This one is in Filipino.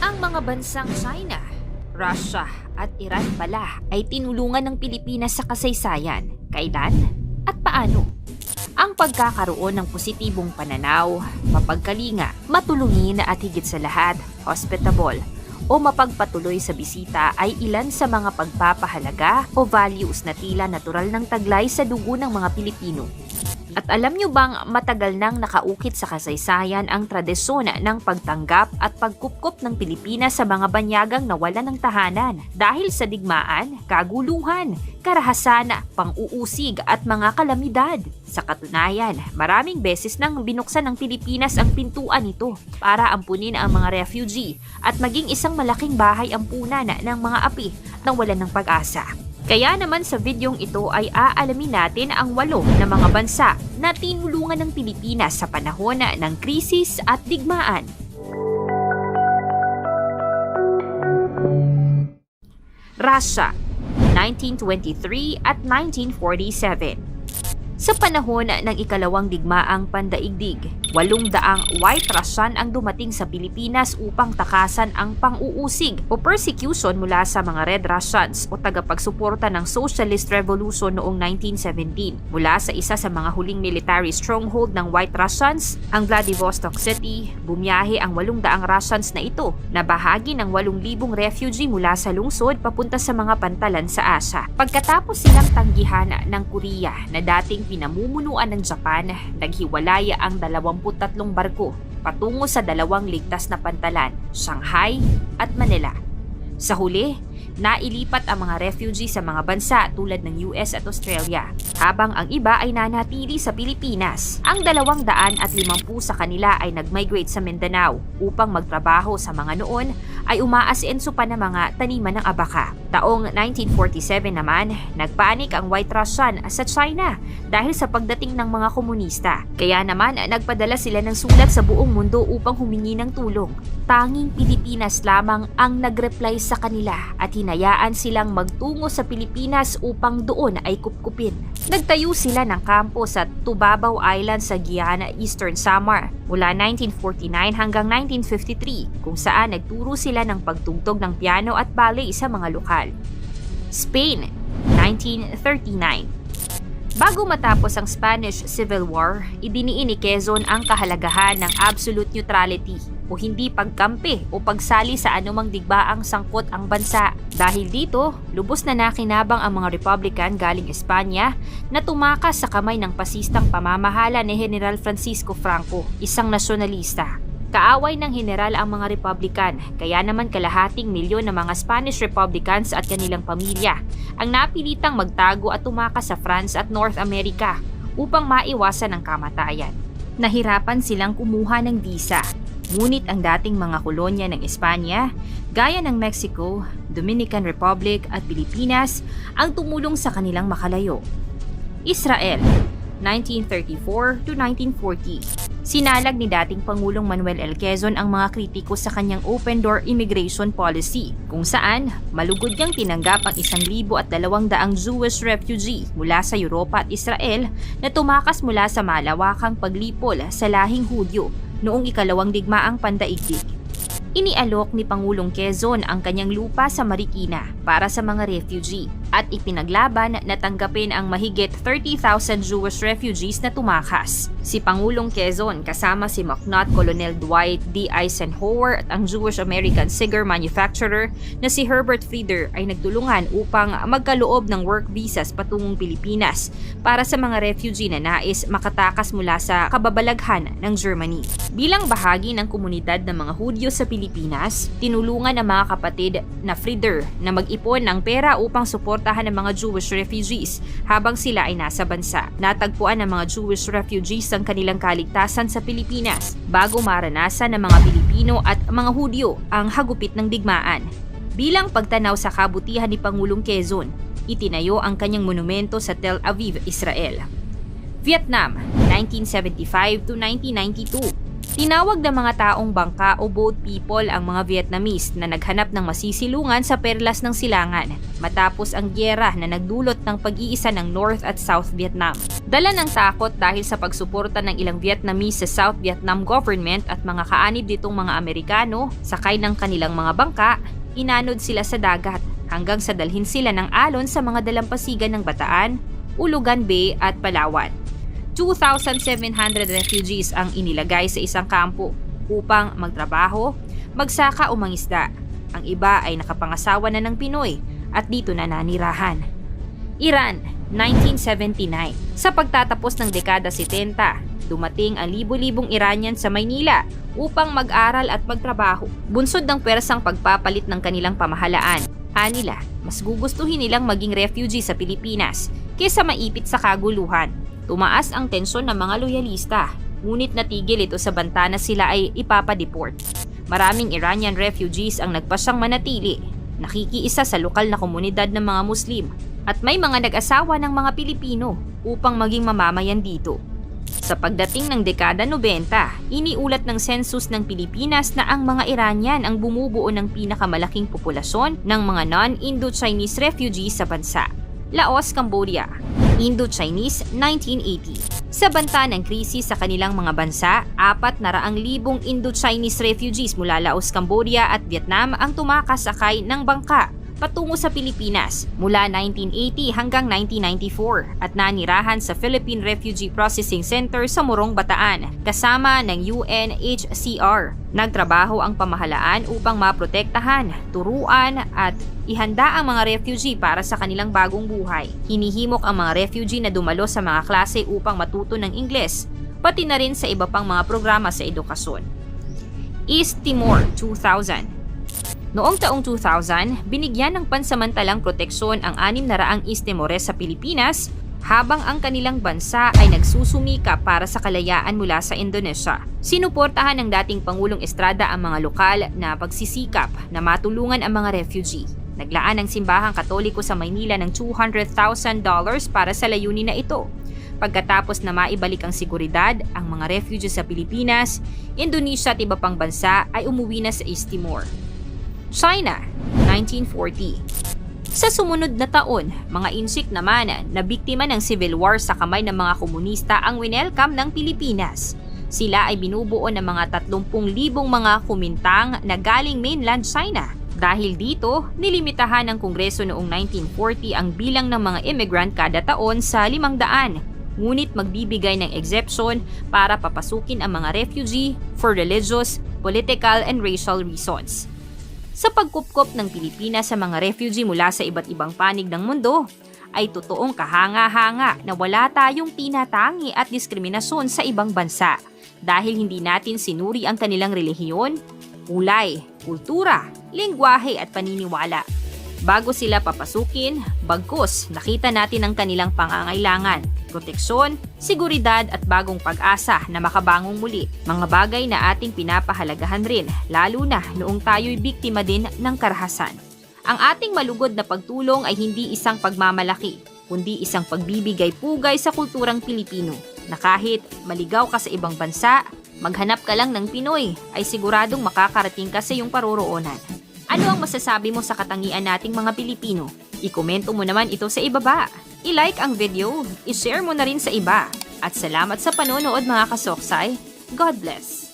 Ang mga bansang China, Russia at Iran pala ay tinulungan ng Pilipinas sa kasaysayan. Kailan at paano? Ang pagkakaroon ng positibong pananaw, mapagkalinga, matulungin at higit sa lahat, hospitable o mapagpatuloy sa bisita ay ilan sa mga pagpapahalaga o values na tila natural ng taglay sa dugo ng mga Pilipino. At alam nyo bang matagal nang nakaukit sa kasaysayan ang tradisyon ng pagtanggap at pagkupkop ng Pilipinas sa mga banyagang nawalan ng tahanan dahil sa digmaan, kaguluhan, karahasan, pang-uusig at mga kalamidad. Sa katunayan, maraming beses nang binuksan ng Pilipinas ang pintuan nito para ampunin ang mga refugee at maging isang malaking bahay ampunan ng mga api na walan ng pag-asa. Kaya naman sa videong ito ay aalamin natin ang 8 na mga bansa na tinulungan ng Pilipinas sa panahon ng krisis at digmaan. Russia, 1923 at 1947. Sa panahon ng ikalawang digmaang pandaigdig, 800 White Russian ang dumating sa Pilipinas upang takasan ang pang-uusig o persecution mula sa mga Red Russians o tagapagsuporta ng Socialist Revolution noong 1917. Mula sa isa sa mga huling military stronghold ng White Russians, ang Vladivostok City, bumiyahe ang 800 Russians na ito na bahagi ng 8,000 refugee mula sa lungsod papunta sa mga pantalan sa Asia. Pagkatapos silang tanggihan ng Korea na dating pinamumunuan ng Japan, naghiwalay ang 23 barko patungo sa 2 ligtas na pantalan, Shanghai at Manila. Sa huli, nailipat ang mga refugee sa mga bansa tulad ng US at Australia, habang ang iba ay nanatili sa Pilipinas. Ang 250 sa kanila ay nag-migrate sa Mindanao upang magtrabaho sa mga noon ay umaasenso pa ng mga taniman ng abaka. Taong 1947 naman, nagpanik ang White Russian sa China dahil sa pagdating ng mga komunista. Kaya naman nagpadala sila ng sulat sa buong mundo upang humingi ng tulong. Tanging Pilipinas lamang ang nag-reply sa kanila at hinayaan silang magtungo sa Pilipinas upang doon ay kupkupin. Nagtayo sila ng kampo sa Tubabaw Island sa Guiana, Eastern Samar mula 1949 hanggang 1953 kung saan nagturo sila ng pagtugtog ng piano at ballet sa mga lokal. Spain, 1939. Bago matapos ang Spanish Civil War, idiniin ni Quezon ang kahalagahan ng absolute neutrality o hindi pagkampi o pagsali sa anumang digbaang sangkot ang bansa. Dahil dito, lubos na nakinabang ang mga Republican galing Espanya na tumakas sa kamay ng pasistang pamamahala ni General Francisco Franco, isang nasyonalista. Kaaway ng general ang mga Republican, kaya naman kalahating milyon ng mga Spanish Republicans at kanilang pamilya ang napilitang magtago at tumakas sa France at North America upang maiwasan ang kamatayan. Nahirapan silang kumuha ng visa, ngunit ang dating mga kolonya ng Espanya, gaya ng Mexico, Dominican Republic at Pilipinas ang tumulong sa kanilang makalayo. Israel, 1934 to 1940. Sinalаг ni dating Pangulong Manuel L. Quezon ang mga kritiko sa kanyang open-door immigration policy, kung saan malugod niyang tinanggap ang 1,200 Jewish refugee mula sa Europa at Israel na tumakas mula sa malawakang paglipol sa lahing Hudyo noong ikalawang digmaang pandaigdig. Inialok ni Pangulong Quezon ang kanyang lupa sa Marikina para sa mga refugee at ipinaglaban na tanggapin ang mahigit 30,000 Jewish refugees na tumakas. Si Pangulong Quezon kasama si MacNutt Colonel Dwight D. Eisenhower at ang Jewish-American cigar manufacturer na si Herbert Frieder ay nagtulungan upang magkaloob ng work visas patungong Pilipinas para sa mga refugee na nais makatakas mula sa kababalaghan ng Germany. Bilang bahagi ng komunidad ng mga Hudyo sa Pilipinas, tinulungan ng mga kapatid na Frieder na mag-ipon ng pera upang suportahan ng mga Jewish refugees habang sila ay nasa bansa. Natagpuan ng mga Jewish refugees ang kanilang kaligtasan sa Pilipinas bago maranasan ng mga Pilipino at mga Hudyo ang hagupit ng digmaan. Bilang pagtanaw sa kabutihan ni Pangulong Quezon, itinayo ang kanyang monumento sa Tel Aviv, Israel. Vietnam, 1975 to 1992. Tinawag ng mga taong bangka o boat people ang mga Vietnamese na naghanap ng masisilungan sa perlas ng silangan matapos ang gyera na nagdulot ng pag-iisa ng North at South Vietnam. Dala ng takot dahil sa pagsuporta ng ilang Vietnamese sa South Vietnam government at mga kaanib ditong mga Amerikano, sakay ng kanilang mga bangka, inanod sila sa dagat hanggang sa dalhin sila ng alon sa mga dalampasigan ng Bataan, Ulugan Bay at Palawan. 2,700 refugees ang inilagay sa isang kampo upang magtrabaho, magsaka o mangisda. Ang iba ay nakapangasawa na ng Pinoy at dito na nanirahan. Iran, 1979. Sa pagtatapos ng dekada 70, dumating ang libo-libong Iranian sa Maynila upang mag-aral at magtrabaho. Bunsod ng pwersang pagpapalit ng kanilang pamahalaan. Anila, mas gugustuhin nilang maging refugee sa Pilipinas kaysa maipit sa kaguluhan. Tumaas ang tensyon ng mga loyalista, ngunit natigil ito sa banta na sila ay ipapadeport. Maraming Iranian refugees ang nagpasyang manatili, nakikiisa sa lokal na komunidad ng mga Muslim, at may mga nag-asawa ng mga Pilipino upang maging mamamayan dito. Sa pagdating ng dekada 90, iniulat ng census ng Pilipinas na ang mga Iranian ang bumubuo ng pinakamalaking populasyon ng mga non-Indo-Chinese refugees sa bansa. Laos, Cambodia, Indo-Chinese, 1980. Sa banta ng krisis sa kanilang mga bansa, 400,000 Indo-Chinese refugees mula Laos, Cambodia at Vietnam ang tumakas sakay ng bangka patungo sa Pilipinas mula 1980 hanggang 1994 at nanirahan sa Philippine Refugee Processing Center sa Morong, Bataan kasama ng UNHCR. Nagtrabaho ang pamahalaan upang maprotektahan, turuan at ihanda ang mga refugee para sa kanilang bagong buhay. Hinihimok ang mga refugee na dumalo sa mga klase upang matuto ng Ingles, pati na rin sa iba pang mga programa sa edukasyon. East Timor, 2000. Noong taong 2000, binigyan ng pansamantalang proteksyon ang 600 East Timores sa Pilipinas habang ang kanilang bansa ay nagsusumika para sa kalayaan mula sa Indonesia. Sinuportahan ng dating Pangulong Estrada ang mga lokal na pagsisikap na matulungan ang mga refugee. Naglaan ang simbahang Katoliko sa Maynila ng $200,000 para sa layunin na ito. Pagkatapos na maibalik ang seguridad, ang mga refugees sa Pilipinas, Indonesia at iba pang bansa ay umuwi na sa East Timor. China, 1940. Sa sumunod na taon, mga insik naman na biktima ng civil war sa kamay ng mga komunista ang winelcome ng Pilipinas. Sila ay binubuo ng mga 30,000 mga kumintang na galing mainland China. Dahil dito, nilimitahan ng Kongreso noong 1940 ang bilang ng mga immigrant kada taon sa 500. Ngunit magbibigay ng exception para papasukin ang mga refugee for religious, political, and racial reasons. Sa pagkupkop ng Pilipinas sa mga refugee mula sa iba't ibang panig ng mundo, ay totoong kahanga-hanga na wala tayong tinatangi at diskriminasyon sa ibang bansa dahil hindi natin sinuri ang kanilang relihiyon, kulay, kultura, lengguwahe at paniniwala. Bago sila papasukin, bagkus nakita natin ang kanilang pangangailangan, proteksyon, seguridad at bagong pag-asa na makabangong muli. Mga bagay na ating pinapahalagahan rin, lalo na noong tayo'y biktima din ng karahasan. Ang ating malugod na pagtulong ay hindi isang pagmamalaki, kundi isang pagbibigay-pugay sa kulturang Pilipino na kahit maligaw ka sa ibang bansa, maghanap ka lang ng Pinoy ay siguradong makakarating ka sa iyong paroroonan. Ano ang masasabi mo sa katangian nating mga Pilipino? I-komento mo naman ito sa ibaba. I-like ang video, i-share mo na rin sa iba. At salamat sa panonood mga kasoksay. God bless!